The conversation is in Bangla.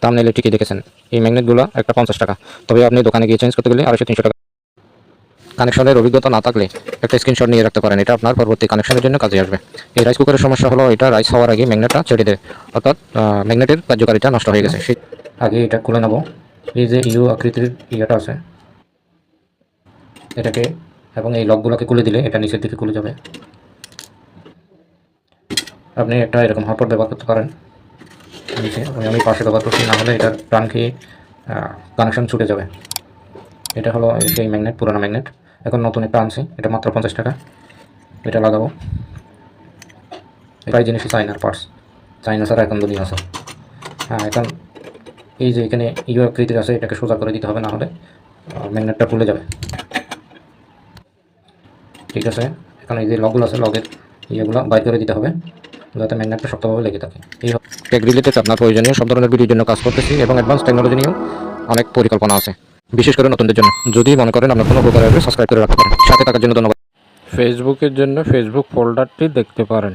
থাম্বনেইলে ঠিকই দেখেছেন, এই ম্যাগনেটগুলো একটা 50 টাকা, তবে আপনি দোকানে গিয়ে চেঞ্জ করতে গেলে 250-300 টাকা। কানেকশনের অভিজ্ঞতা না থাকলে একটা স্ক্রিনশট নিয়ে রাখতে পারেন, এটা আপনার পরবর্তী কানেকশনের জন্য কাজে আসবে। এই রাইস কুকারের সমস্যা হলো এটা রাইস হওয়ার আগে ম্যাগনেটটা ছেড়ে দেয়, অর্থাৎ ম্যাগনেটের কার্যকারিতা নষ্ট হয়ে গেছে। সেই আগে এটা খুলে নেব। এই যে ইউ আকৃতির ইয়েটা আছে এটাকে, এবং এই লকগুলোকে খুলে দিলে এটা নিচের দিকে খুলে যাবে। আপনি একটা এরকম হটপট ব্যবহার করতে পারেন নিচে, আমি পাশে ব্যবহার করছি, না হলে এটার প্রাণ খেয়ে কানেকশন ছুটে যাবে। এটা হলো সেই ম্যাগনেট, পুরোনো ম্যাগনেট। এখন নতুন একটা আনছি, এটা মাত্র 50 টাকা। এটা লাগাবো। প্রায় জিনিসই চাইনার পার্টস, চাইনা ছাড়া এখন দুনিয়া আছে। হ্যাঁ, এখন এই যে এখানে ইউ আকৃতির আছে, এটাকে সোজা করে দিতে হবে, না হলে ম্যাগনেটটা খুলে যাবে। ঠিক আছে, এখন এই যে লগগুলো আছে, লগের ইয়েগুলো বাইর করে দিতে হবে যাতে ম্যাগনেটটা শক্তভাবে লেগে থাকে। এই টেক রিলেটেড আপনার প্রয়োজনীয় সব ধরনের ভিডিওর জন্য কাজ করতেছি, এবং অ্যাডভান্স টেকনোলজি নিয়েও অনেক পরিকল্পনা আছে, বিশেষ করে নতুনদের জন্য। যদি মনে করেন আপনার কোনো উপকার আসবে, সাবস্ক্রাইব করে রাখতে পারেন। সাথে থাকার জন্য ধন্যবাদ। ফেসবুকের জন্য ফেসবুক ফোল্ডারটি দেখতে পারেন।